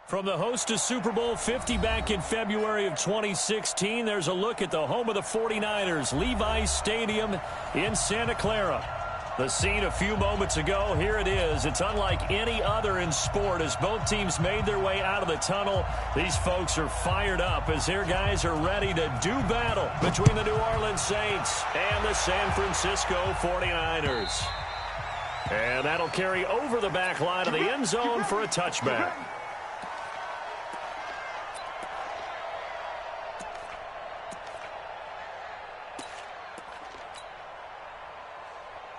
From the host to Super Bowl 50 back in February of 2016, there's a look at the home of the 49ers, Levi's Stadium in Santa Clara. The scene a few moments ago, here it is. It's unlike any other in sport as both teams made their way out of the tunnel. These folks are fired up as their guys are ready to do battle between the New Orleans Saints and the San Francisco 49ers. And that'll carry over the back line of the end zone for a touchback.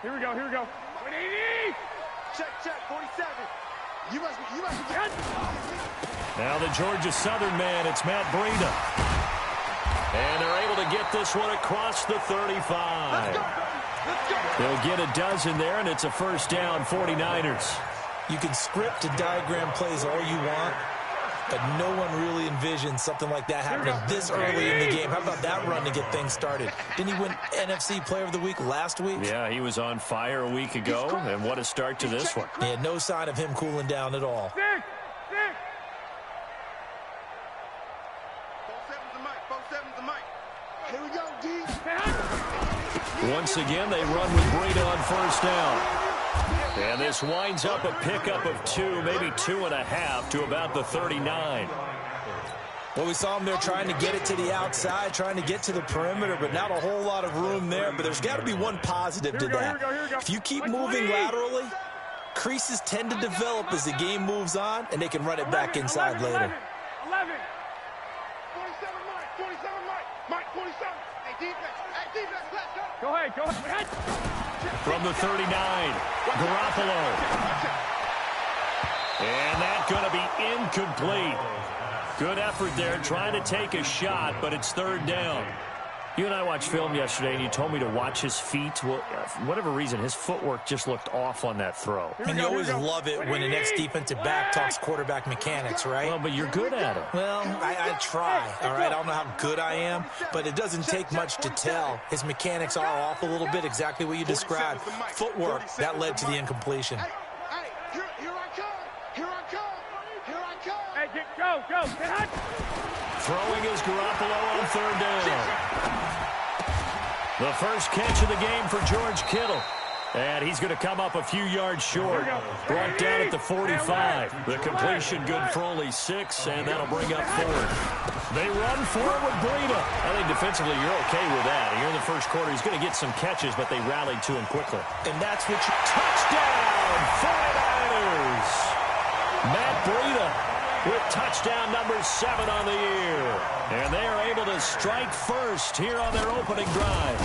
Here we go, here we go. 180! Check, 47. You must be Now the Georgia Southern man, it's Matt Breida. And they're able to get this one across the 35. Let's go. They'll get a dozen there, and it's a first down, 49ers. You can script and diagram plays all you want, but no one really envisions something like that happening this early in the game. How about that run to get things started? Didn't he win NFC Player of the Week last week? Yeah, he was on fire a week ago, and what a start to this one. Yeah, no sign of him cooling down at all. Six. 4-7's the mic. Here we go, D. Once again, they run with Breida on first down. And this winds up a pickup of 2, maybe 2.5 to about the 39. Well, we saw him there trying to get it to the outside, trying to get to the perimeter, but not a whole lot of room there. But there's got to be one positive to that. Here we go. If you keep moving laterally, creases tend to develop as the game moves on, and they can run it back inside later. 11. 47 Mike, 47. Hey, defense, let's go. Go ahead. From the 39, Garoppolo. And that's going to be incomplete. Good effort there, trying to take a shot, but it's third down. You and I watched film yesterday, and you told me to watch his feet. Well, for whatever reason, his footwork just looked off on that throw. And you always love it when the next defensive back talks quarterback mechanics, right? Well, but you're good at it. Well, I try, all right? I don't know how good I am, but it doesn't take much to tell. His mechanics are off a little bit, exactly what you described. Footwork, that led to the incompletion. Hey, here I come. Hey, go. Get hot. Throwing is Garoppolo on third down. The first catch of the game for George Kittle. And he's going to come up a few yards short. Brought down at the 45. The completion good for only 6, and that'll bring up fourth. They run for it with Breida. I think defensively you're okay with that. Here in the first quarter, he's going to get some catches, but they rallied to him quickly. And that's what you... Touchdown, 49ers! Matt Breida with touchdown number 7 on the year. And they are able to strike first here on their opening drive.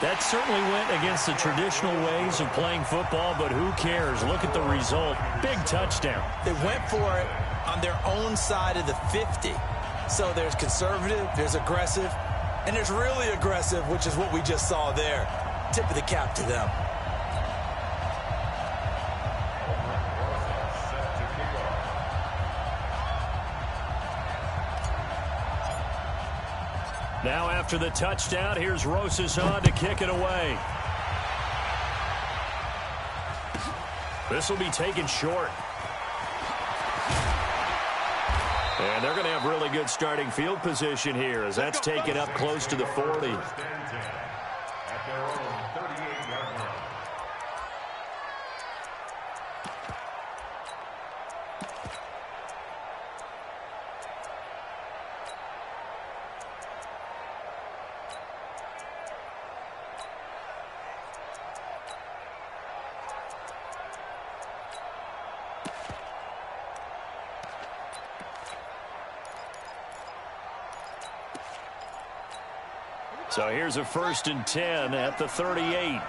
That certainly went against the traditional ways of playing football, but who cares? Look at the result. Big touchdown. They went for it on their own side of the 50. So there's conservative, there's aggressive, and there's really aggressive, which is what we just saw there. Tip of the cap to them. Now after the touchdown, here's Rosas on to kick it away. This will be taken short. And they're going to have really good starting field position here as that's taken up close to the 40. So here's a 1st and 10 at the 38.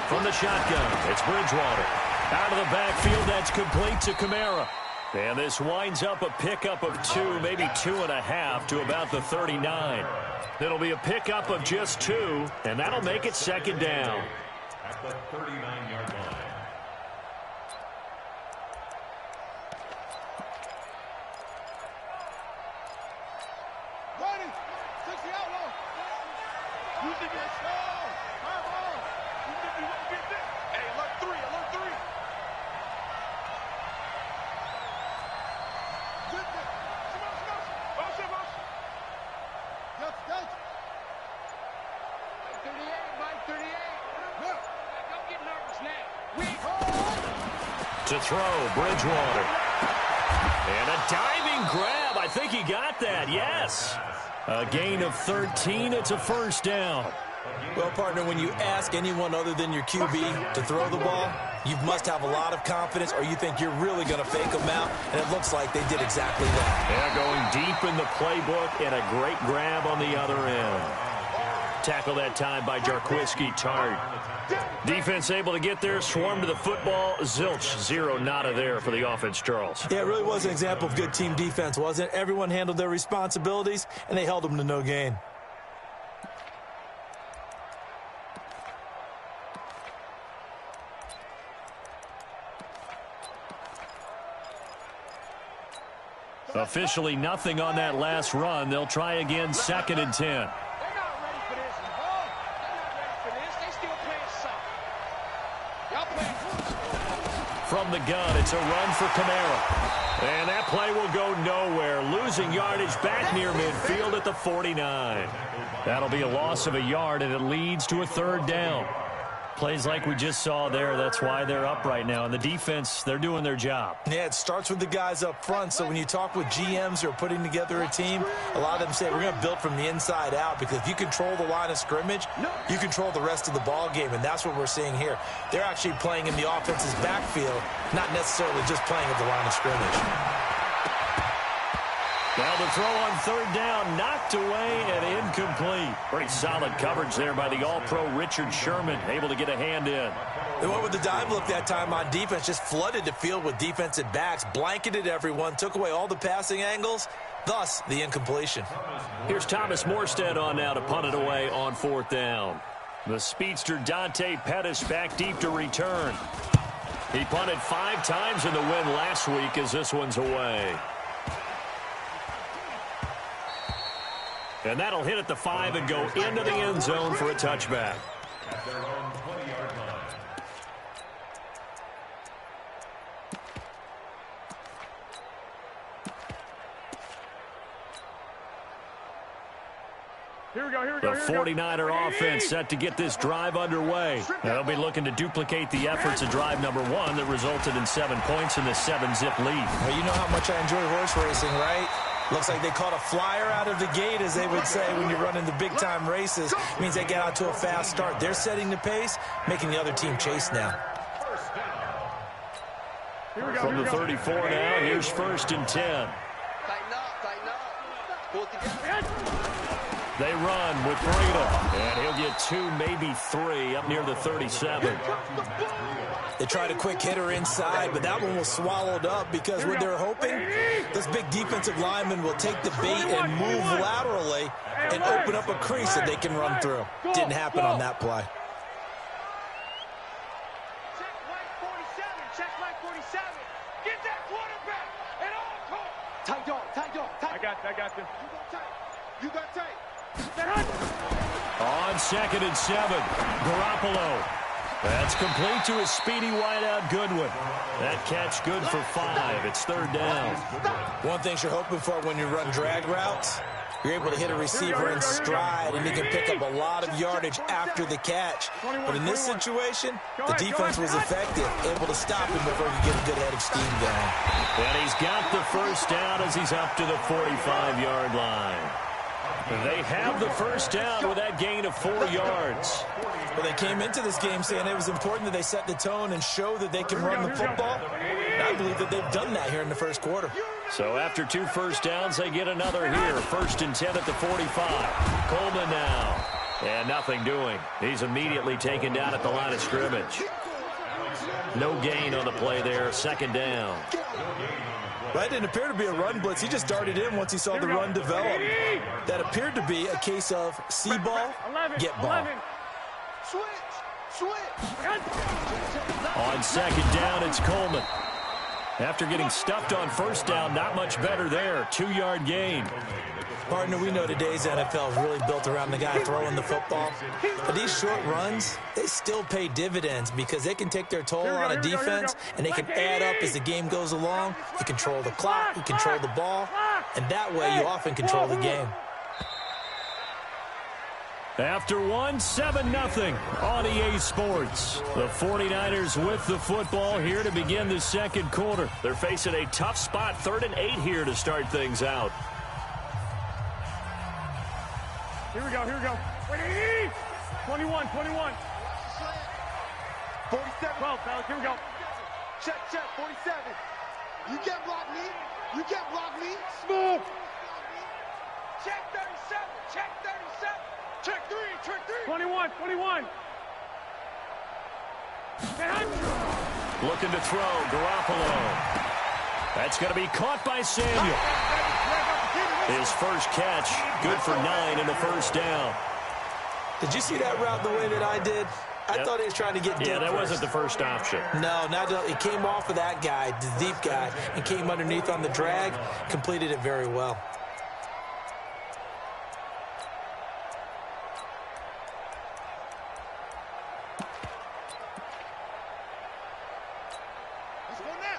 From the shotgun, it's Bridgewater. Out of the backfield, that's complete to Kamara. And this winds up a pickup of 2, maybe 2.5 to about the 39. It'll be a pickup of just 2, and that'll make it second down. at the 39-yard line. Ready. 60 outlaw. You think it's strong. Come on. You think you won't get this? Hey, alert 3. Alert 3. Good thing. Motion. That's. Mike 38. Yeah. Don't get nervous now. To throw, Bridgewater. And a diving grab. I think he got that, yes. A gain of 13. It's a first down. Well, partner, when you ask anyone other than your QB to throw the ball, you must have a lot of confidence or you think you're really going to fake them out, and it looks like they did exactly that. They're going deep in the playbook and a great grab on the other end. Tackle that time by Jarquiski Tart. Defense able to get there, swarm to the football. Zilch, zero nada there for the offense, Charles. Yeah, it really was an example of good team defense, wasn't it? Everyone handled their responsibilities, and they held them to no gain. Officially nothing on that last run. They'll try again, 2nd and 10. They're not ready for this. They're not ready for this. They still playing soft. Y'all playing. From the gun, it's a run for Kamara. And that play will go nowhere. Losing yardage back near midfield at the 49. That'll be a loss of a yard, and it leads to a 3rd down. Plays like we just saw there, that's why they're up right now. And the defense, they're doing their job. Yeah, it starts with the guys up front. So when you talk with GMs who are putting together a team, a lot of them say we're going to build from the inside out, because if you control the line of scrimmage, you control the rest of the ball game, and that's what we're seeing here. They're actually playing in the offense's backfield, not necessarily just playing at the line of scrimmage. Now the throw on 3rd down, knocked away and incomplete. Pretty solid coverage there by the All-Pro Richard Sherman, able to get a hand in. They went with the dive look that time on defense, just flooded the field with defensive backs, blanketed everyone, took away all the passing angles, thus the incompletion. Here's Thomas Morstead on now to punt it away on 4th down. The speedster Dante Pettis back deep to return. He punted 5 times in the win last week as this one's away. And that'll hit at the 5 and go into the end zone for a touchback. At their own 20-yard line. Here we go. The 49er offense set to get this drive underway. They'll be looking to duplicate the efforts of drive number 1 that resulted in 7 points in the 7-zip lead. Well, you know how much I enjoy horse racing, right? Looks like they caught a flyer out of the gate, as they would say when you're running the big-time races. It means they get out to a fast start. They're setting the pace, making the other team chase now. From the 34 now, here's 1st and 10. Tighten up. Pull it together. They run with Breida, and he'll get 2, maybe 3 up near the 37. They tried a quick hitter inside, but that one was swallowed up because what they're hoping, this big defensive lineman will take the bait and move laterally and open up a crease that they can run through. Didn't happen on that play. Check Mike 47. Get that quarterback at all costs. Tight dog. I got this. You got tight. On 2nd and 7, Garoppolo. That's complete to his speedy wideout Goodwin. That catch good for 5. It's 3rd down. One thing you're hoping for when you run drag routes, you're able to hit a receiver in stride, and he can pick up a lot of yardage after the catch. But in this situation, the defense was effective, able to stop him before he could get a good head of steam going. And he's got the 1st down as he's up to the 45-yard line. They have the 1st down with that gain of 4 yards. Well, they came into this game saying it was important that they set the tone and show that they can run the football. And I believe that they've done that here in the 1st quarter. So after 2 1st downs, they get another here. 1st and 10 at the 45. Coleman now. And nothing doing. He's immediately taken down at the line of scrimmage. No gain on the play there. 2nd down. That didn't appear to be a run blitz. He just darted in once he saw the run develop. That appeared to be a case of see ball, get ball. Switch. On second down, it's Coleman. After getting stuffed on first down, not much better there. 2-yard gain. Partner, we know today's NFL is really built around the guy throwing the football. But these short runs, they still pay dividends because they can take their toll on a defense, and they can add up as the game goes along. You control the clock, you control the ball, and that way you often control the game. After 7-0 on EA Sports. The 49ers with the football here to begin the second quarter. They're facing a tough spot, 3rd and 8 here to start things out. Here we go, here we go. 21, 21. 47. 12, fellas, here we go. Check, 47. You can't block me. You can't block me. Smooth. Check 37. Check 37. Check 3. Check 3. 21, 21. Looking to throw, Garoppolo. That's going to be caught by Samuel. His first catch, good for 9 and a first down. Did you see that route the way that I did? I thought he was trying to get deep. Yeah, that wasn't the first option. No, it came off of that guy, the deep guy, and came underneath on the drag, completed it very well.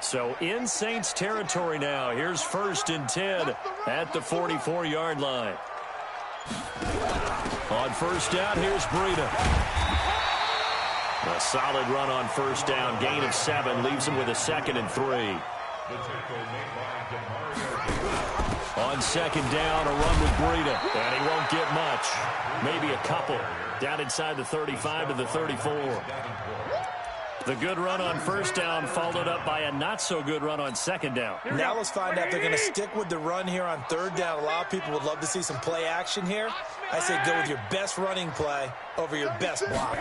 So in Saints territory now. Here's 1st and 10 at the 44-yard line. On first down, here's Breida. A solid run on first down. Gain of 7 leaves him with a 2nd and 3. On second down, a run with Breida. And he won't get much. Maybe a couple. Down inside the 35 to the 34. The good run on first down followed up by a not-so-good run on second down. Now let's find out if they're going to stick with the run here on third down. A lot of people would love to see some play action here. I say go with your best running play over your best block.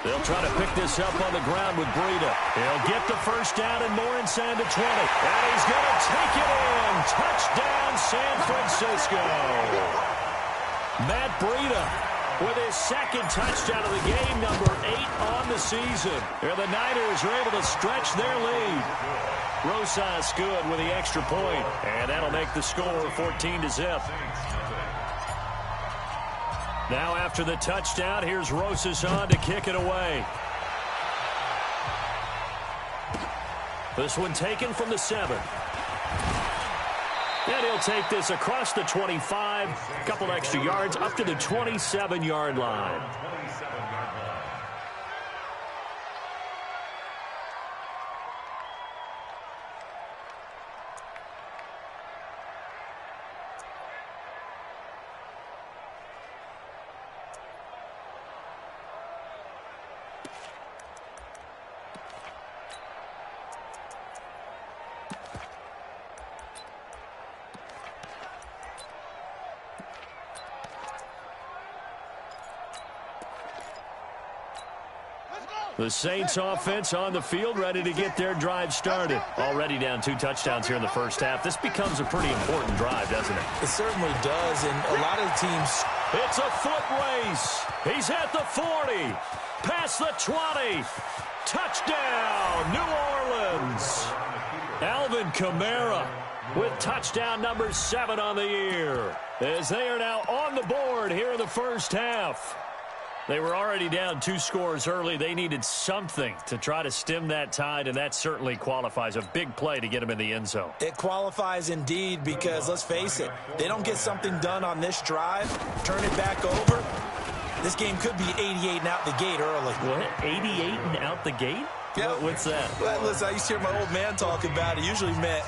They'll try to pick this up on the ground with Breida. He'll get the first down and more inside the 20. And he's going to take it in. Touchdown, San Francisco. Matt Breida with his 2nd touchdown of the game, number 8 on the season. And the Niners are able to stretch their lead. Rosas good with the extra point, and that'll make the score 14-0. Now after the touchdown, here's Rosas on to kick it away. This one taken from the 7. And he'll take this across the 25, a couple extra yards, up to the 27-yard line. The Saints offense on the field, ready to get their drive started. Already down 2 touchdowns here in the first half. This becomes a pretty important drive, doesn't it? It certainly does, and a lot of teams... It's a foot race. He's at the 40. Past the 20. Touchdown, New Orleans. Alvin Kamara with touchdown number 7 on the year, as they are now on the board here in the first half. They were already down 2 scores early. They needed something to try to stem that tide, and that certainly qualifies. A big play to get them in the end zone. It qualifies indeed because, let's face it, they don't get something done on this drive, turn it back over, this game could be 88 and out the gate early. What? 88 and out the gate? Yeah. What's that? Well, listen, I used to hear my old man talk about it. Usually meant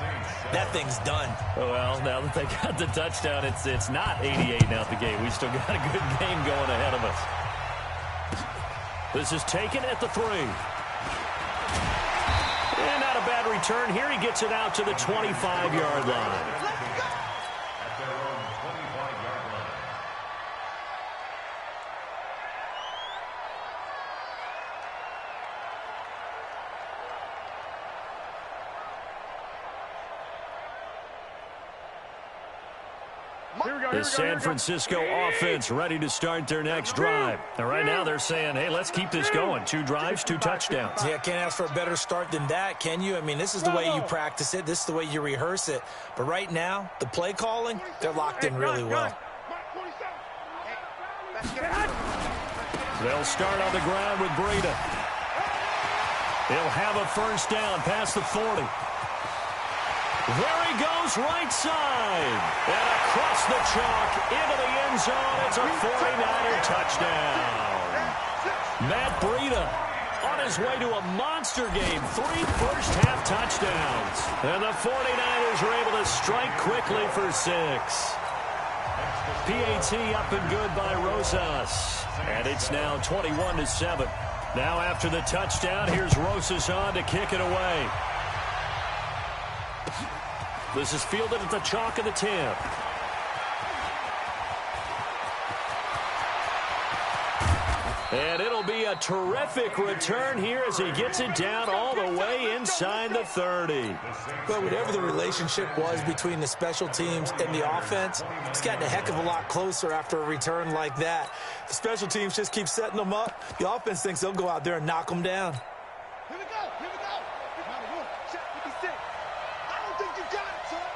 that thing's done. Well, now that they got the touchdown, it's not 88 and out the gate. We still got a good game going ahead of us. This is taken at the 3. And not a bad return. Here he gets it out to the 25-yard line. The San Francisco offense ready to start their next drive. And right now they're saying, hey, let's keep this going. 2 drives, 2 touchdowns. Yeah, can't ask for a better start than that, can you? I mean, this is the way you practice it. This is the way you rehearse it. But right now, the play calling, they're locked in really well. They'll start on the ground with Breida. He'll have a first down past the 40. There he goes, right side. And across the chalk into the end zone. It's a 49er touchdown. Matt Breida on his way to a monster game. 3 first-half touchdowns. And the 49ers are able to strike quickly for 6. PAT up and good by Rosas. And it's now 21-7. Now after the touchdown, here's Rosas on to kick it away. This is fielded at the chalk of the 10. And it'll be a terrific return here as he gets it down all the way inside the 30. But whatever the relationship was between the special teams and the offense, it's gotten a heck of a lot closer after a return like that. The special teams just keep setting them up. The offense thinks they'll go out there and knock them down. Here we go. Here we go. Check 56. I don't think you got it, son.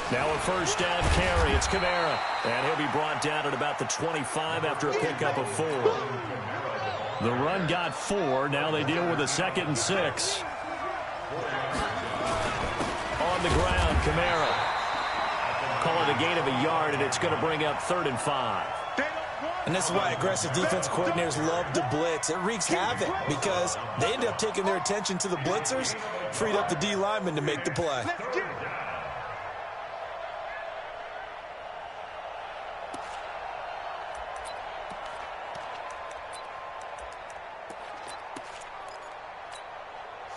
Now a first down carry. It's Kamara. And he'll be brought down at about the 25 after a pickup of 4. The run got 4. Now they deal with a 2nd and 6. On the ground, Kamara. Call it a gain of a yard, and it's going to bring up 3rd and 5. And this is why aggressive defensive coordinators love to blitz. It wreaks havoc because they end up taking their attention to the blitzers, freed up the D lineman to make the play.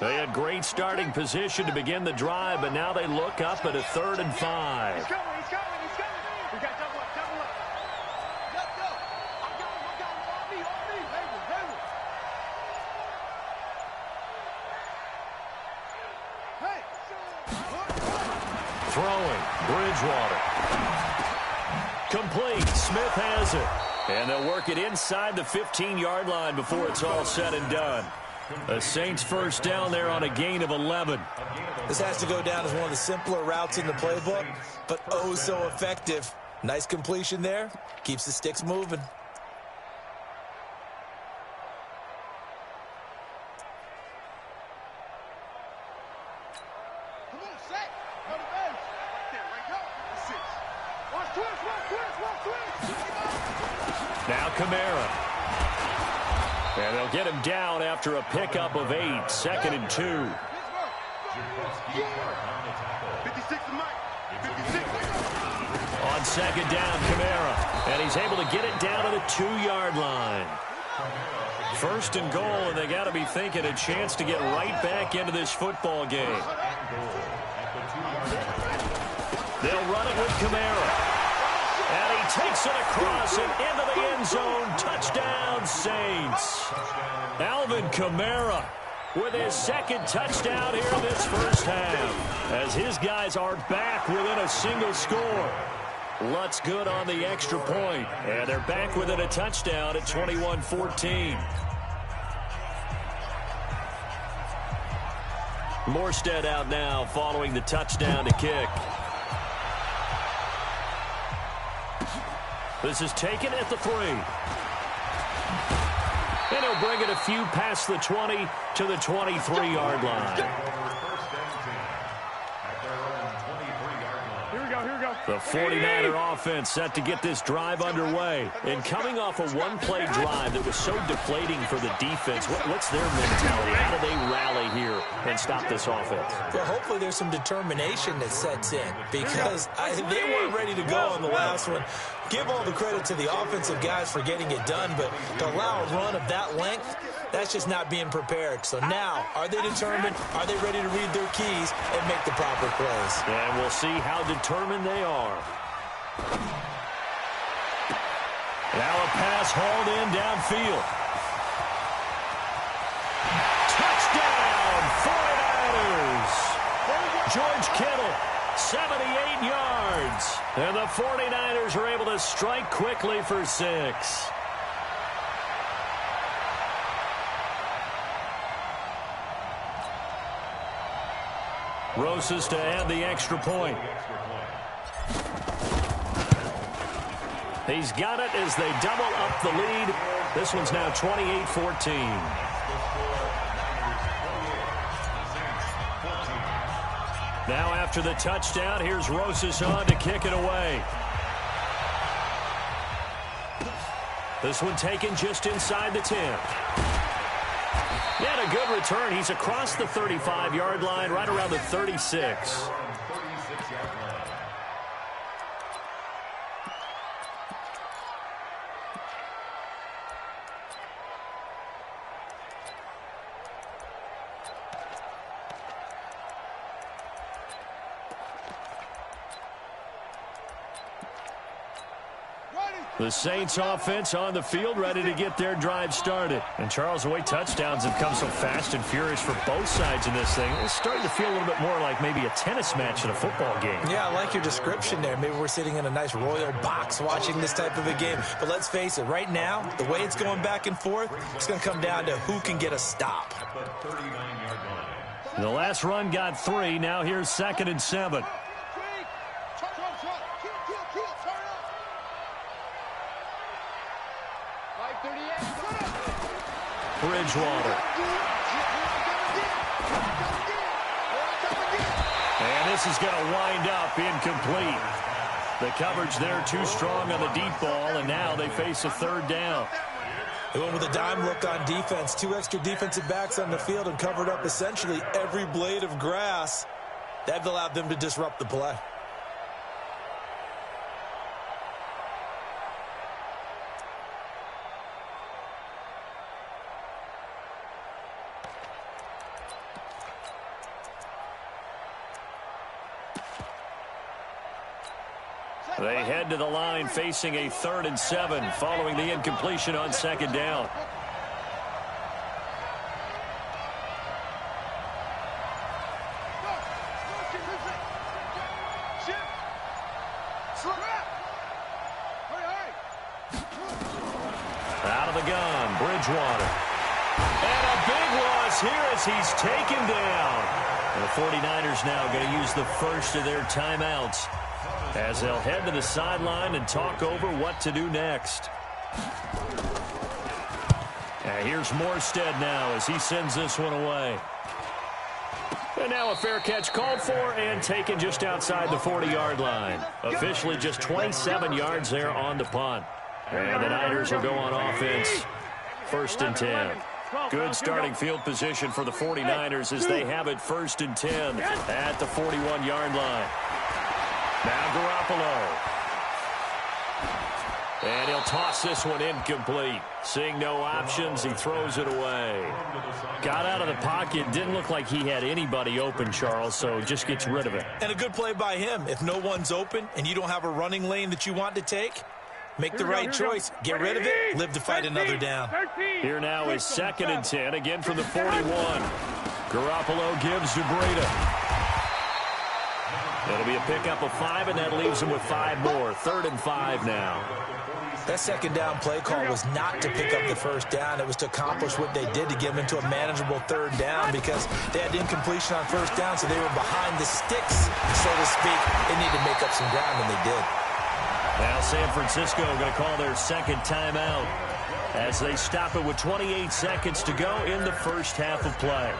They had great starting position to begin the drive, but now they look up at a 3rd and 5. He's coming. We got double up. Let's go. I got him. On me. Hey. Throwing, Bridgewater. Complete, Smith has it. And they'll work it inside the 15-yard line before it's all said and done. The Saints first down there on a gain of 11. This has to go down as one of the simpler routes in the playbook, but oh so effective. Nice completion there. Keeps the sticks moving. Come on, set. Go to base. Right there, right there. That's 6. Watch twist. Now Kamara. And they'll get him down after a pickup of 8. 2nd and 2. 56 to Mike. 56. On 2nd down, Kamara. And he's able to get it down to the 2-yard line. 1st and goal, and they got to be thinking a chance to get right back into this football game. They'll run it with Kamara. And he takes it across and into the end zone. Touchdown, Saints. Alvin Kamara with his 2nd touchdown here in this first half, as his guys are back within a single score. Lutz good on the extra point, and they're back within a touchdown at 21-14. Morstead out now following the touchdown to kick. This is taken at the 3. And he'll bring it a few past the 20 to the 23-yard line. Here we go. The 49er offense set to get this drive underway. And coming off a one-play drive that was so deflating for the defense, what's their mentality? How do they rally here and stop this offense? Well, hopefully there's some determination that sets in because they weren't ready to go on the last one. Give all the credit to the offensive guys for getting it done, but to allow a run of that length, that's just not being prepared. So now, are they determined? Are they ready to read their keys and make the proper plays? And we'll see how determined they are. Now a pass hauled in downfield. Touchdown, 49ers! George Kittle 78 yards. And the 49ers are able to strike quickly for 6. Rosas to add the extra point. He's got it as they double up the lead. This one's now 28-14. Now after the touchdown, here's Rosas on to kick it away. This one taken just inside the 10. He had a good return. He's across the 35-yard line, right around the 36. The Saints offense on the field, ready to get their drive started. And Charles, the way touchdowns have come so fast and furious for both sides in this thing, it's starting to feel a little bit more like maybe a tennis match in a football game. Yeah, I like your description there. Maybe we're sitting in a nice royal box watching this type of a game. But let's face it, right now, the way it's going back and forth, it's going to come down to who can get a stop. The last run got 3. Now here's 2nd and 7. Bridgewater. And this is going to wind up incomplete. The coverage there too strong on the deep ball, and now they face a 3rd down. They went with a dime look on defense. 2 extra defensive backs on the field and covered up essentially every blade of grass. That allowed them to disrupt the play. They head to the line facing a 3rd and 7 following the incompletion on 2nd down. Out of the gun, Bridgewater. And a big loss here as he's taken down. And the 49ers now going to use the first of their timeouts, as they'll head to the sideline and talk over what to do next. And here's Morstead now as he sends this one away. And now a fair catch called for and taken just outside the 40-yard line. Officially just 27 yards there on the punt. And the Niners will go on offense. 1st and 10. Good starting field position for the 49ers as they have it 1st and 10 at the 41-yard line. Now Garoppolo. And he'll toss this one incomplete. Seeing no options, he throws it away. Got out of the pocket. Didn't look like he had anybody open, Charles, so just gets rid of it. And a good play by him. If no one's open and you don't have a running lane that you want to take, make the right choice. Get rid of it. Live to fight another down. Here now is 2nd and 10, again from the 41. Garoppolo gives to Breida. It'll be a pickup of 5, and that leaves him with 5 more. 3rd and 5 now. That 2nd down play call was not to pick up the 1st down. It was to accomplish what they did to get them into a manageable 3rd down because they had incompletion on 1st down, so they were behind the sticks, so to speak. They needed to make up some ground, and they did. Now San Francisco going to call their 2nd timeout as they stop it with 28 seconds to go in the first half of play.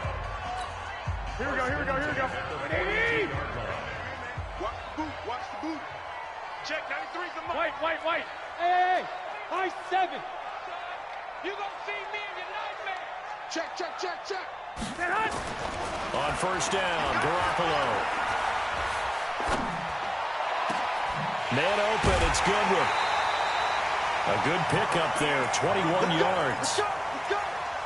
Here we go, here we go, here we go. Ready? Watch the boot. Check 93's the mark. White. Hey, high 7. You gonna see me in your nightmare. Check. That hot. On 1st down, Garoppolo. Man open, it's Goodwin. A good pickup there, 21 yards. Let's go.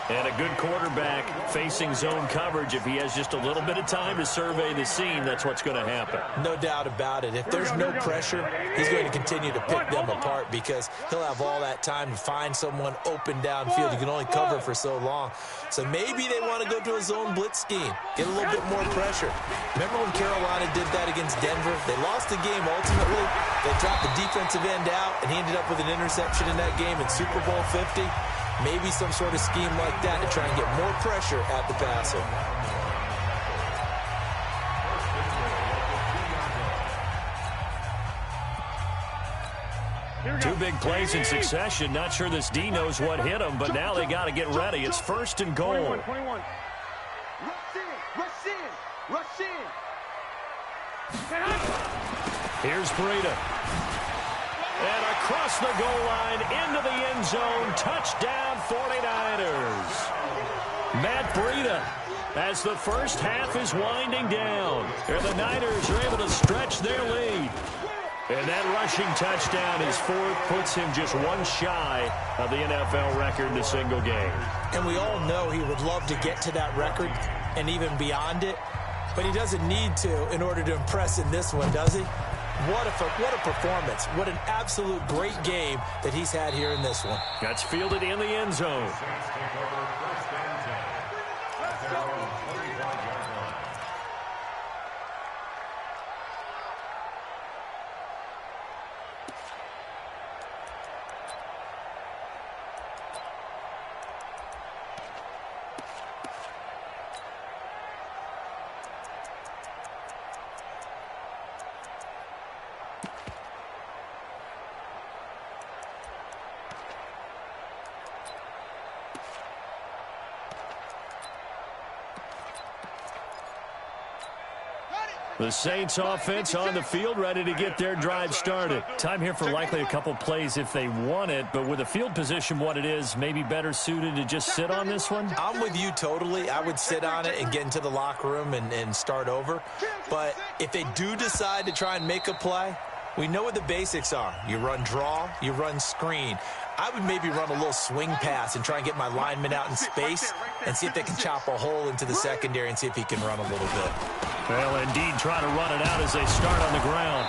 And a good quarterback facing zone coverage. If he has just a little bit of time to survey the scene, that's what's going to happen. No doubt about it. If there's no pressure, he's going to continue to pick them apart because he'll have all that time to find someone open downfield. You can only cover for so long. So maybe they want to go to a zone blitz scheme, get a little bit more pressure. Remember when Carolina did that against Denver? They lost the game ultimately. They dropped the defensive end out, and he ended up with an interception in that game in Super Bowl 50. Maybe some sort of scheme like that to try and get more pressure at the passer. Two big plays in succession. Not sure this D knows what hit him, but now they got to get ready. It's 1st and goal. 21. Rush in. Rush in. Here's Breida. And across the goal line, into the end zone, touchdown 49ers. Matt Breida, as the first half is winding down. And the Niners are able to stretch their lead. And that rushing touchdown is 4th, puts him just one shy of the NFL record in a single game. And we all know he would love to get to that record and even beyond it, but he doesn't need to in order to impress in this one, does he? What a performance. What an absolute great game that he's had here in this one. That's fielded in the end zone. The Saints offense on the field, ready to get their drive started. Time here for likely a couple plays if they want it, but with the field position what it is, maybe better suited to just sit on this one? I'm with you totally. I would sit on it and get into the locker room and start over. But if they do decide to try and make a play, we know what the basics are. You run draw, you run screen. I would maybe run a little swing pass and try and get my lineman out in space and see if they can chop a hole into the secondary and see if he can run a little bit. Well, indeed, try to run it out as they start on the ground.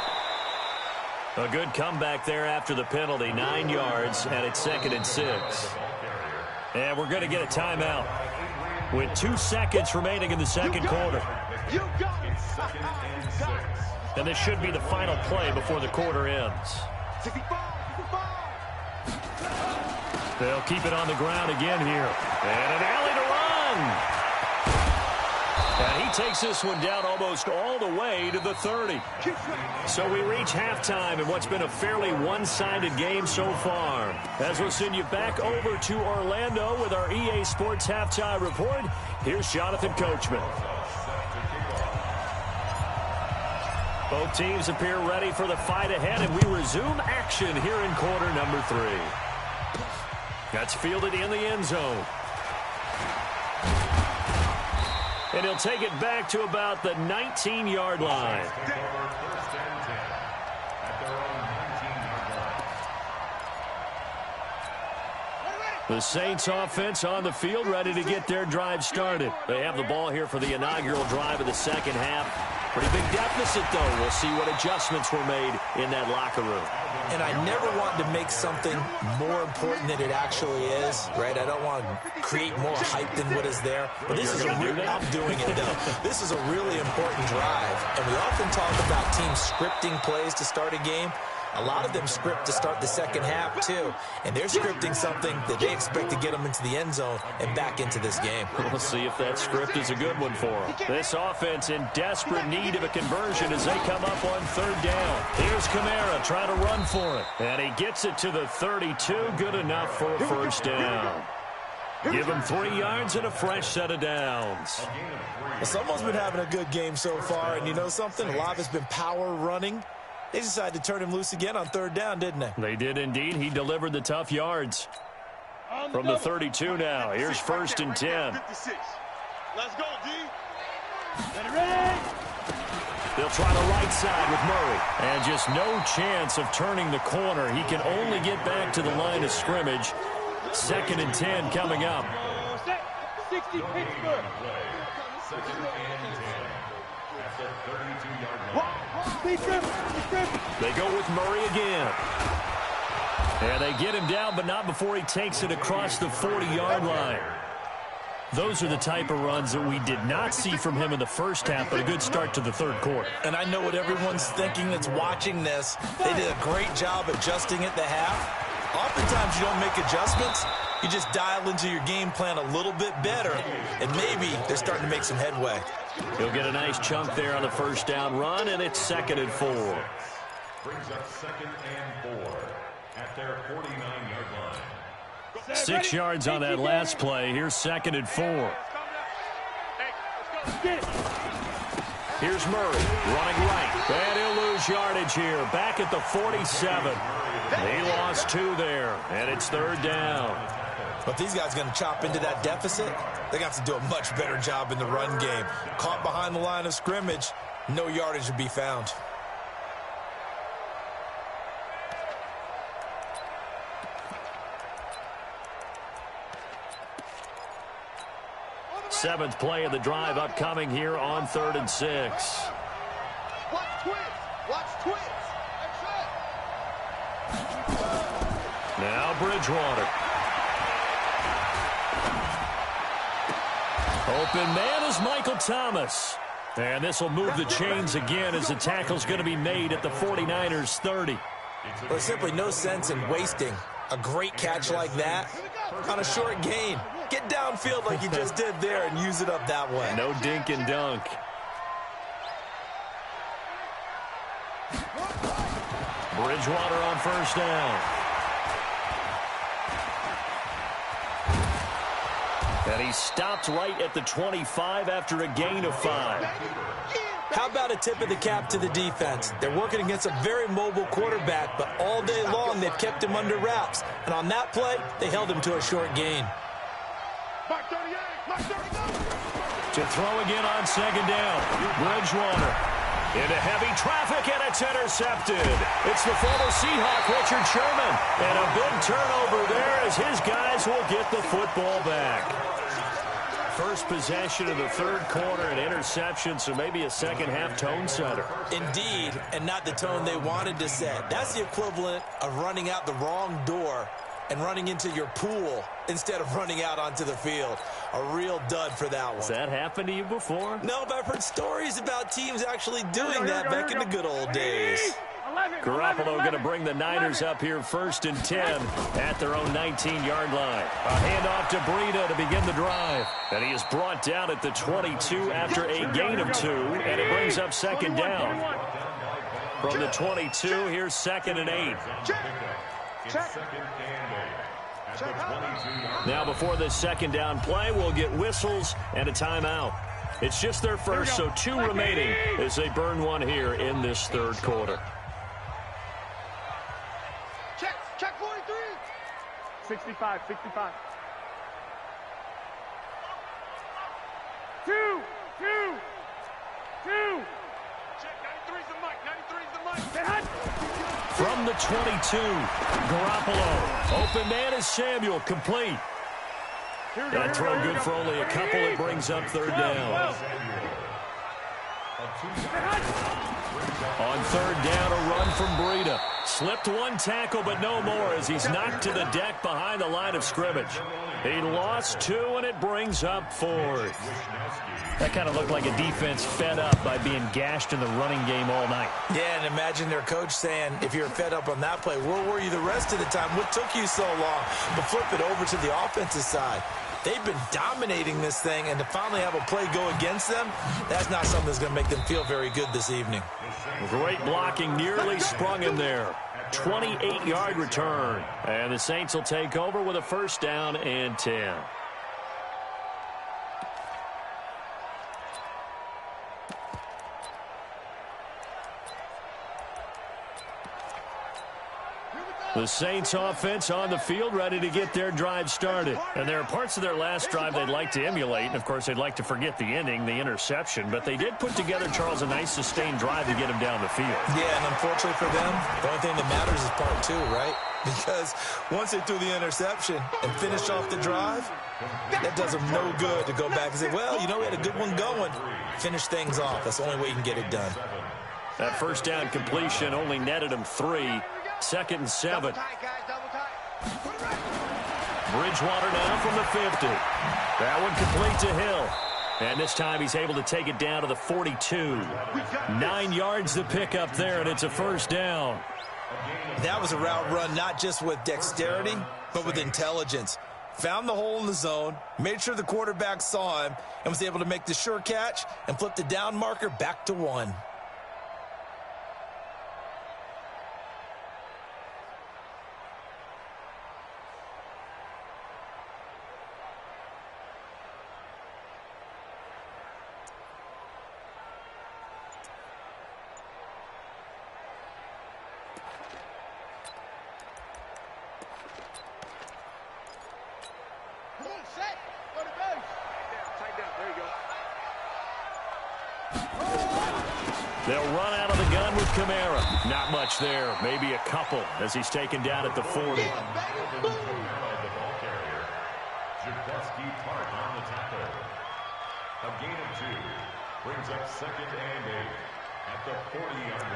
A good comeback there after the penalty, 9 yards, and it's 2nd and 6. And we're going to get a timeout with 2 seconds remaining in the second quarter. And this should be the final play before the quarter ends. They'll keep it on the ground again here. And an alley to run. And he takes this one down almost all the way to the 30. So we reach halftime in what's been a fairly one-sided game so far. As we'll send you back over to Orlando with our EA Sports Halftime Report, here's Jonathan Coachman. Both teams appear ready for the fight ahead, and we resume action here in quarter number 3. That's fielded in the end zone. And he'll take it back to about the 19-yard line. The Saints offense on the field ready to get their drive started. They have the ball here for the inaugural drive of the second half. Pretty big deficit, though. We'll see what adjustments were made in that locker room. And I never want to make something more important than it actually is, right? I don't want to create more hype than what is there. But this is a real, I'm doing it, though. This is a really important drive. And we often talk about teams scripting plays to start a game. A lot of them script to start the second half, too. And they're scripting something that they expect to get them into the end zone and back into this game. We'll see if that script is a good one for them. This offense in desperate need of a conversion as they come up on 3rd down. Here's Kamara trying to run for it. And he gets it to the 32. Good enough for a first down. Give him 3 yards and a fresh set of downs. Well, someone's been having a good game so far. And you know something? A lot has been power running. They decided to turn him loose again on 3rd down, didn't they? They did indeed. He delivered the tough yards. From the 32 now. Here's 1st and 10. Let's go, D. They'll try the right side with Murray. And just no chance of turning the corner. He can only get back to the line of scrimmage. 2nd and 10 coming up. 60 Pittsburgh. Second and 10 at the 32-yard line. They go with Murray again. And they get him down, but not before he takes it across the 40-yard line. Those are the type of runs that we did not see from him in the first half, but a good start to the third quarter. And I know what everyone's thinking that's watching this. They did a great job adjusting at the half. Oftentimes you don't make adjustments. You just dial into your game plan a little bit better, and maybe they're starting to make some headway. He'll get a nice chunk there on the first down run, and it's 2nd and 4. Brings up 2nd and 4 at their 49-yard line. 6 yards on that last play. Here's 2nd and 4. Here's Murray running right. And he'll lose yardage here. Back at the 47. He lost 2 there, and it's 3rd down. But these guys are going to chop into that deficit. They got to do a much better job in the run game. Caught behind the line of scrimmage, no yardage to be found. Seventh play of the drive upcoming here on 3rd and 6. Watch twins. Watch twins. Now Bridgewater. Open man is Michael Thomas. And this will move the chains again as the tackle's going to be made at the 49ers 30. There's simply no sense in wasting a great catch like that on a short gain. Get downfield like you just did there and use it up that way. No dink and dunk. Bridgewater on first down. And he stopped right at the 25 after a gain of 5. How about a tip of the cap to the defense? They're working against a very mobile quarterback, but all day long they've kept him under wraps. And on that play, they held him to a short gain. To throw again on 2nd down. Bridgewater into heavy traffic, and it's intercepted. It's the former Seahawk, Richard Sherman. And a big turnover there as his guys will get the football back. First possession of the 3rd quarter, an interception, so maybe a second-half tone setter. Indeed, and not the tone they wanted to set. That's the equivalent of running out the wrong door and running into your pool instead of running out onto the field. A real dud for that one. Has that happened to you before? No, but I've heard stories about teams actually doing that back in the good old days. Garoppolo going to bring the Niners up here 1st and 10 at their own 19-yard line. A handoff to Breida to begin the drive. And he is brought down at the 22 after a gain of 2, and it brings up 2nd down. From the 22, here's 2nd and 8. Now before this 2nd down play, we'll get whistles and a timeout. It's just their first, so 2 remaining as they burn one here in this 3rd quarter. Check 43. 65. 2. Check 93's the mic. From the 22, Garoppolo. Open man is Samuel, complete. That throw good for only a couple. It brings up 3rd down. On 3rd down, a run from Breida. Slipped 1 tackle, but no more as he's knocked to the deck behind the line of scrimmage. He lost 2, and it brings up 4th. That kind of looked like a defense fed up by being gashed in the running game all night. Yeah, and imagine their coach saying, if you're fed up on that play, where were you the rest of the time? What took you so long? But flip it over to the offensive side. They've been dominating this thing, and to finally have a play go against them, that's not something that's going to make them feel very good this evening. Great blocking, nearly sprung him there. 28-yard return. And the Saints will take over with a 1st down and 10. The Saints offense on the field, ready to get their drive started. And there are parts of their last drive they'd like to emulate. And, of course, they'd like to forget the ending, the interception. But they did put together, Charles, a nice sustained drive to get him down the field. Yeah, and unfortunately for them, the only thing that matters is part 2, right? Because once they threw the interception and finished off the drive, That does him no good to go back and say, well, you know, we had a good one going. Finish things off. That's the only way you can get it done. That first down completion only netted him 3. 2nd and 7. Bridgewater now from the 50. That one complete to Hill. And this time he's able to take it down to the 42. 9 yards to pick up there, and it's a first down. That was a route run not just with dexterity, but with intelligence. Found the hole in the zone, made sure the quarterback saw him, and was able to make the sure catch and flip the down marker back to 1. They'll run out of the gun with Kamara. Not much there. Maybe a couple as he's taken down at the 40. The ball carrier. Jaqueski Park on the tackle. A gain of 2. Brings up 2nd and 8 at the 40-yard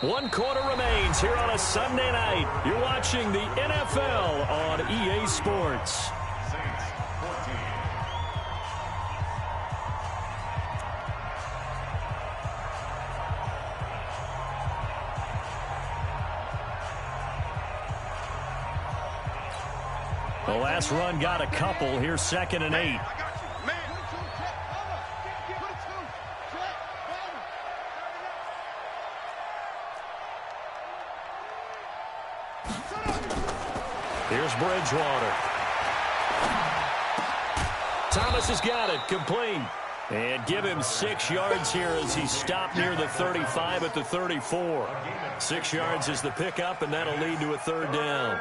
line. 1 quarter remains here on a Sunday night. You're watching the NFL on EA Sports. Saints 14. The last run got a couple. Here's 2nd and 8. Here's Bridgewater. Thomas has got it. Complete. And give him 6 yards here as he stopped near the 35 at the 34. 6 yards is the pickup, and that'll lead to a 3rd down.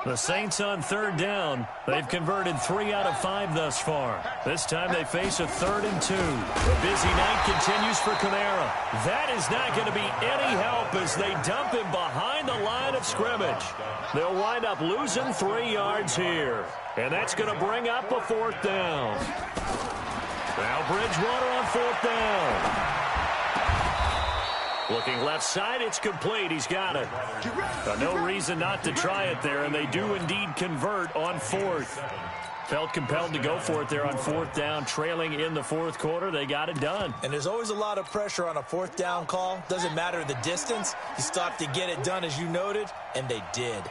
The Saints on 3rd down. They've converted 3 out of 5 thus far. This time they face a 3rd and 2. The busy night continues for Kamara. That is not going to be any help as they dump him behind the line of scrimmage. They'll wind up losing 3 yards here. And that's going to bring up a 4th down. Now Bridgewater on 4th down. Looking left side, it's complete. He's got it. No reason not to try it there, and they do indeed convert on 4th. Felt compelled to go for it there on 4th down, trailing in the 4th quarter. They got it done. And there's always a lot of pressure on a 4th down call. Doesn't matter the distance. You stop to get it done, as you noted, and they did.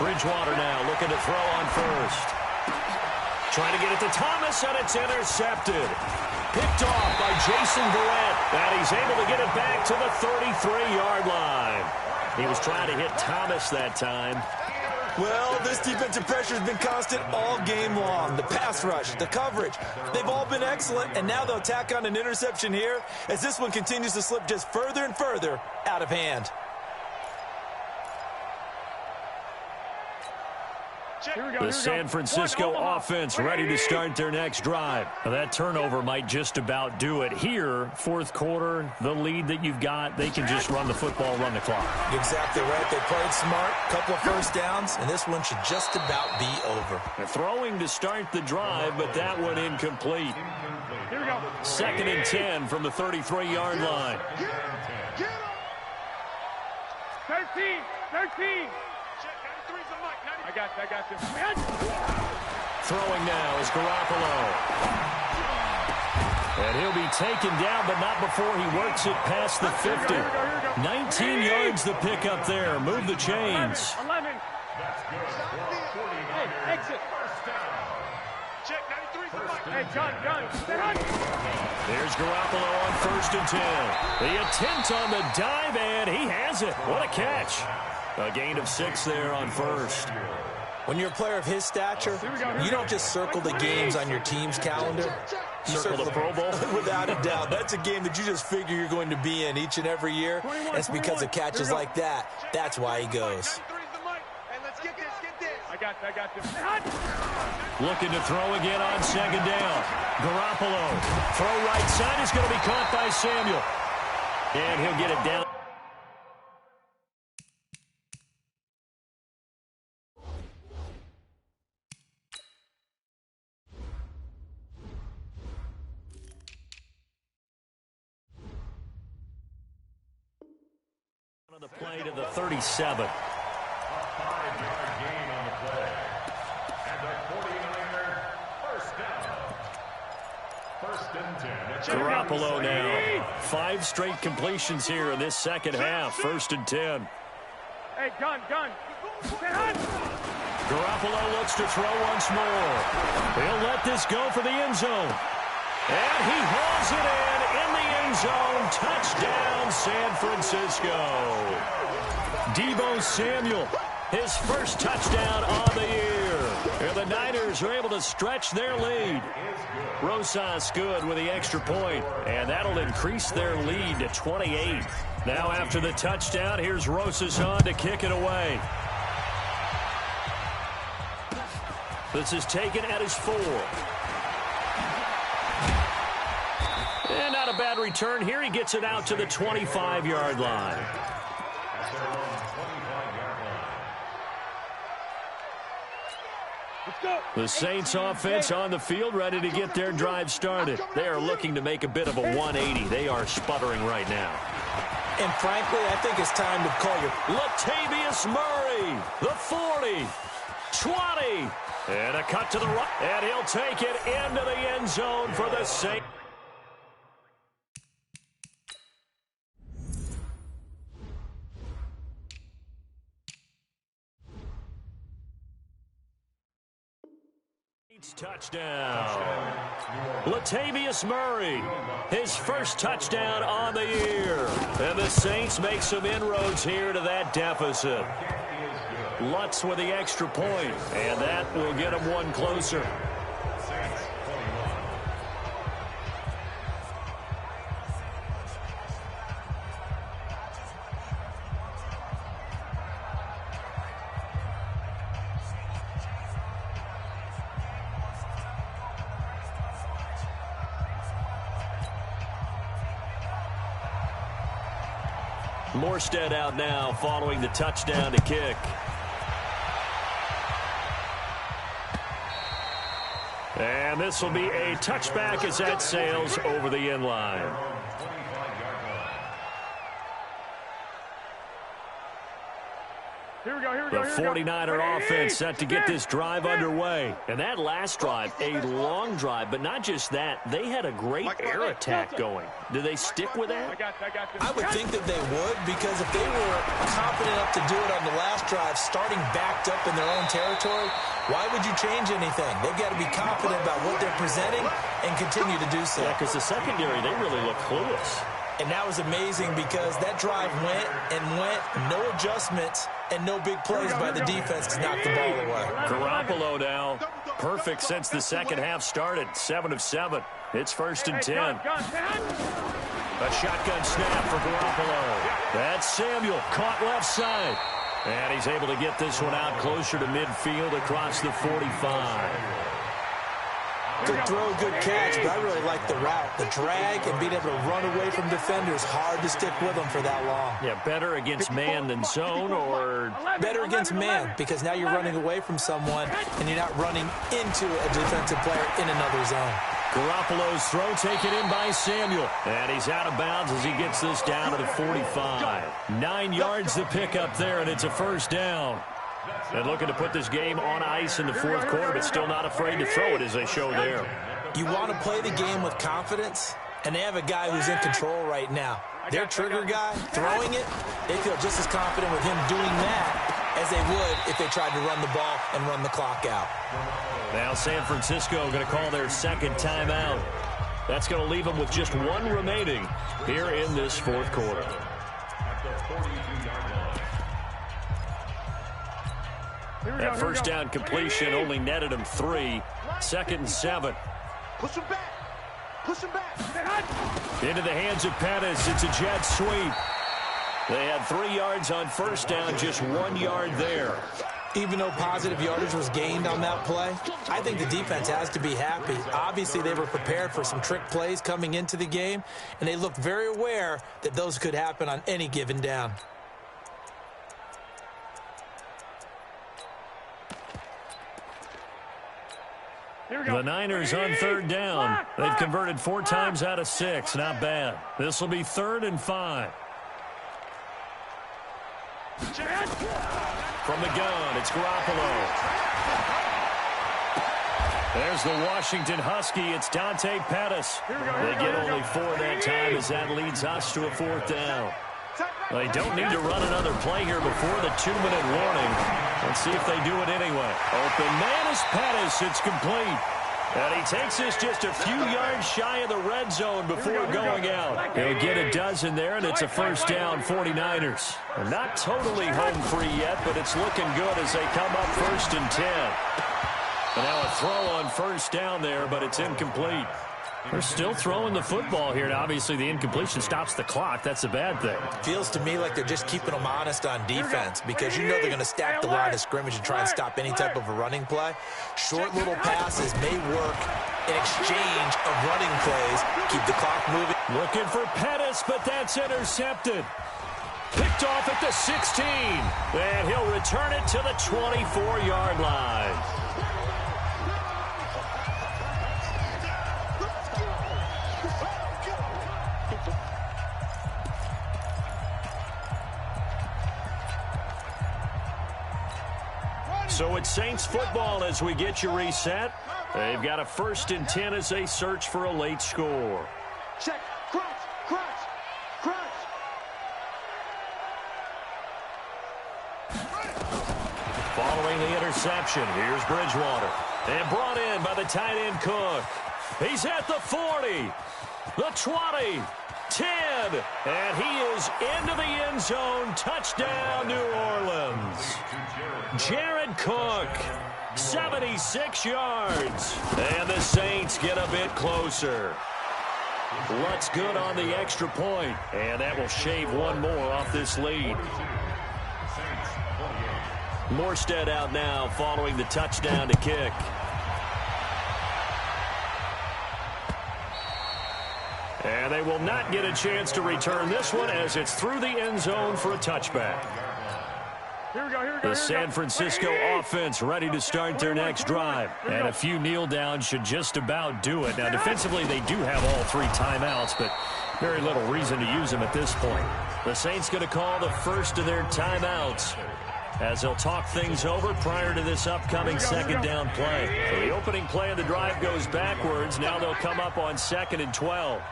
Bridgewater now looking to throw on 1st. Trying to get it to Thomas, and it's intercepted. Picked off by Jason Garrett, and he's able to get it back to the 33-yard line. He was trying to hit Thomas that time. Well, this defensive pressure has been constant all game long. The pass rush, the coverage, they've all been excellent, and now they'll tack on an interception here as this one continues to slip just further and further out of hand. The San Francisco offense ready to start their next drive. Now, that turnover might just about do it. Here, 4th quarter, the lead that you've got, they can just run the football, run the clock. Exactly right. They played smart, couple of first downs, and this one should just about be over. They're throwing to start the drive, but that one incomplete. Here we go. 2nd and 10 from the 33-yard line. 13. I got you. Throwing now is Garoppolo. And he'll be taken down, but not before he works it past the 50. 19 yards to pick up there. Move the chains. 11. Hey, exit. Check 93 for Mike. Hey, There's Garoppolo on 1st and 10. The attempt on the dive, and he has it. What a catch. A gain of 6 there on 1st. When you're a player of his stature, you don't just circle the games on your team's calendar. You circle the Pro Bowl? Without a doubt. That's a game that you just figure you're going to be in each and every year. And it's because of catches like that. That's why he goes. I got this. Looking to throw again on 2nd down. Garoppolo. Throw right side is going to be caught by Samuel. And he'll get it down. On the play to the 37. 5-yard gain on the play. And the 49er first down. 1st and 10. Garoppolo now. 5 straight completions here in this second half. 1st and 10. Hey, gun. Garoppolo looks to throw once more. He'll let this go for the end zone. And he hauls it in the end zone. Touchdown, San Francisco. Deebo Samuel, his first touchdown on the year. And the Niners are able to stretch their lead. Rosas good with the extra point, and that'll increase their lead to 28. Now after the touchdown, here's Rosas on to kick it away. This is taken at his 4. And not a bad return here. He gets it out to the 25-yard line. The Saints offense on the field, ready to get their drive started. They are looking to make a bit of a 180. They are sputtering right now. And frankly, I think it's time to call your... Latavius Murray, the 40, 20, and a cut to the right. And he'll take it into the end zone for the Saints. Touchdown. Latavius Murray, his first touchdown on the year. And the Saints make some inroads here to that deficit. Lutz with the extra point, and that will get them one closer. Morstead out now following the touchdown to kick. And this will be a touchback as that sails over the end line. Here we go. The 49er offense set to get this drive underway. And that last drive, a long drive, but not just that. They had a great air attack going. Do they stick with that? I would think that they would, because if they were confident enough to do it on the last drive, starting backed up in their own territory, why would you change anything? They've got to be confident about what they're presenting and continue to do so. Yeah, because the secondary, they really look clueless. And that was amazing because that drive went and went, no adjustments, and no big plays by the defense to knock the ball away. Garoppolo now, perfect since the second half started, 7 of 7. It's 1st and 10. A shotgun snap for Garoppolo. That's Samuel, caught left side. And he's able to get this one out closer to midfield across the 45. Good throw, good catch, but I really like the route. The drag and being able to run away from defenders, hard to stick with them for that long. Yeah, better against man than zone, or... Better against man, because now you're running away from someone and you're not running into a defensive player in another zone. Garoppolo's throw taken in by Samuel. And he's out of bounds as he gets this down to the 45. 9 yards to pick up there, and it's a first down. And looking to put this game on ice in the fourth quarter, but still not afraid to throw it as they show there. You want to play the game with confidence, and they have a guy who's in control right now. Their trigger guy, throwing it, they feel just as confident with him doing that as they would if they tried to run the ball and run the clock out. Now San Francisco going to call their second timeout. That's going to leave them with just one remaining here in this fourth quarter. That first down completion only netted him 3. 2nd and 7. Push him back. Push him back. Into the hands of Pettis. It's a jet sweep. They had 3 yards on first down, just 1 yard there. Even though positive yardage was gained on that play, I think the defense has to be happy. Obviously, they were prepared for some trick plays coming into the game, and they looked very aware that those could happen on any given down. The Niners on third down. They've converted 4 times out of 6. Not bad. This will be 3rd and 5. From the gun, it's Garoppolo. There's the Washington Husky. It's Dante Pettis. They get only 4 that time as that leads us to a 4th down. They don't need to run another play here before the 2-minute warning. Let's see if they do it anyway. Open man is Pettis. It's complete. And he takes this just a few yards shy of the red zone before going out. He'll get a dozen there, and it's a first down, 49ers. They're not totally home free yet, but it's looking good as they come up 1st and 10. And now a throw on first down there, but it's incomplete. They're still throwing the football here, and obviously the incompletion stops the clock. That's a bad thing. Feels to me like they're just keeping them honest on defense because you know they're going to stack the line of scrimmage and try and stop any type of a running play. Short little passes may work in exchange of running plays. Keep the clock moving. Looking for Pettis, but that's intercepted. Picked off at the 16, and he'll return it to the 24-yard line. So it's Saints football as we get you reset. They've got a 1st and 10 as they search for a late score. Check. Crunch. Crunch. Crunch. Following the interception, here's Bridgewater. And brought in by the tight end Cook. He's at the 40, the 20, 10, and he is into the end zone. Touchdown, New Orleans. Jared Cook, 76 yards. And the Saints get a bit closer. Lutz good on the extra point, and that will shave 1 more off this lead. Morstead out now following the touchdown to kick. And they will not get a chance to return this one as it's through the end zone for a touchback. Here we go. The San Francisco offense ready to start their next drive. And a few kneel downs should just about do it. Now, defensively, they do have all 3 timeouts, but very little reason to use them at this point. The Saints going to call the first of their timeouts as they'll talk things over prior to this upcoming 2nd down play. So the opening play of the drive goes backwards. Now they'll come up on 2nd and 12.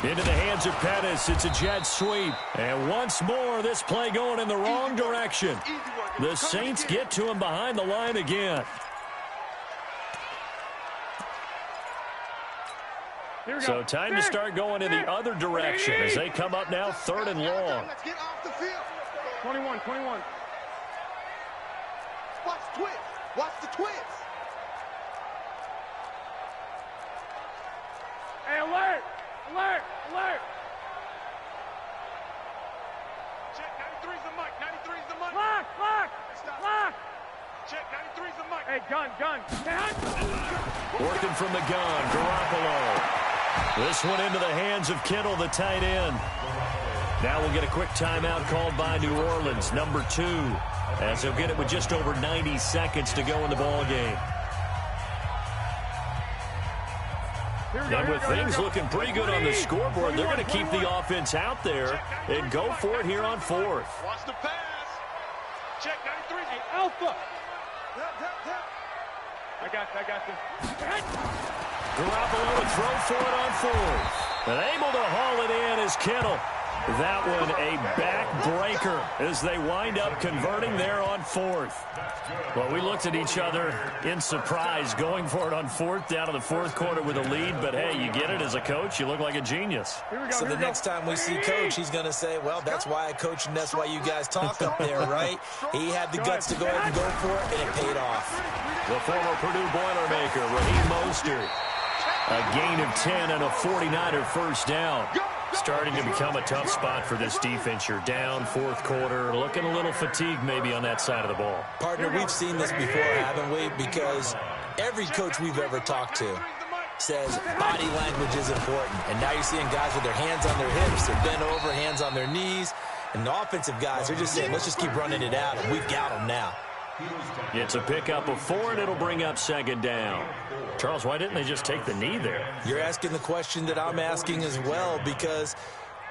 Into the hands of Pettis. It's a jet sweep. And once more, this play going in the wrong direction. The Saints get to him behind the line again. So time to start going in the other direction as they come up now 3rd and long. Let's get off the field. 21. Watch the twist. Watch the twist. Hey, alert! Alert! Alert! Check, 93's the mic. 93's the mic. Lock! Check, 93's the mic. Hey, gun! Working from the gun, Garoppolo. This one into the hands of Kittle, the tight end. Now we'll get a quick timeout called by New Orleans, number 2, as they'll get it with just over 90 seconds to go in the ball game. And with things looking pretty good on the scoreboard, they're going to keep the offense out there and go for it here on 4th. Watch the pass. Check, 93. Hey, Alpha! Help. I got this. Garoppolo to throw for it on 4th. And able to haul it in is Kittle. That one a backbreaker as they wind up converting there on fourth. Well, we looked at each other in surprise going for it on fourth down in the fourth quarter with a lead. But, hey, you get it as a coach. You look like a genius. So the next time we see Coach, he's going to say, well, that's why I coach and that's why you guys talk up there, right? He had the guts to go ahead and go for it, and it paid off. The former Purdue Boilermaker, Raheem Mostert. A gain of 10 and a 49er first down. Starting to become a tough spot for this defense. You're down fourth quarter, looking a little fatigued maybe on that side of the ball. Partner, we've seen this before, haven't we? Because every coach we've ever talked to says body language is important. And now you're seeing guys with their hands on their hips, they're bent over, hands on their knees. And the offensive guys are just saying, let's just keep running it out, and we've got them now. It's a pickup of 4, and it'll bring up second down. Charles, why didn't they just take the knee there? You're asking the question that I'm asking as well, because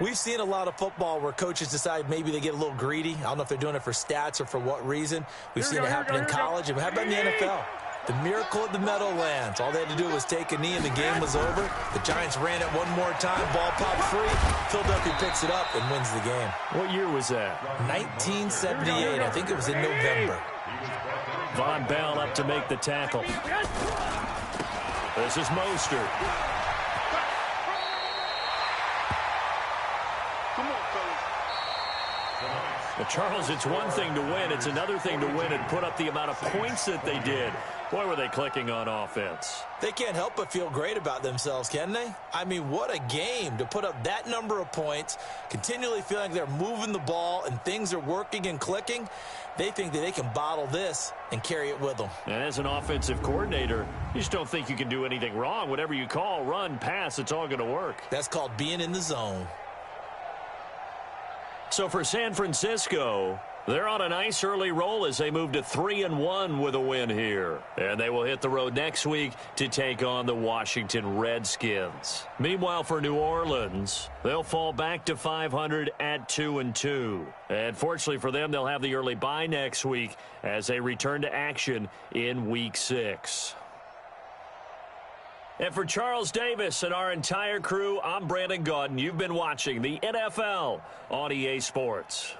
we've seen a lot of football where coaches decide maybe they get a little greedy. I don't know if they're doing it for stats or for what reason. We've seen it happen in college, and how about in the NFL? The miracle of the Meadowlands. All they had to do was take a knee, and the game was over. The Giants ran it one more time. Ball popped free. Philadelphia picks it up and wins the game. What year was that? 1978. I think it was in November. Von Bell up to make the tackle. This is Mostert. Well, Charles, it's one thing to win. It's another thing to win and put up the amount of points that they did. Boy, were they clicking on offense. They can't help but feel great about themselves, can they? I mean, what a game to put up that number of points, continually feeling they're moving the ball and things are working and clicking. They think that they can bottle this and carry it with them. And as an offensive coordinator, you just don't think you can do anything wrong. Whatever you call, run, pass, it's all going to work. That's called being in the zone. So for San Francisco, they're on a nice early roll as they move to 3-1 with a win here. And they will hit the road next week to take on the Washington Redskins. Meanwhile, for New Orleans, they'll fall back to 500 at 2-2. And fortunately for them, they'll have the early bye next week as they return to action in Week 6. And for Charles Davis and our entire crew, I'm Brandon Gaudin. You've been watching the NFL on EA Sports.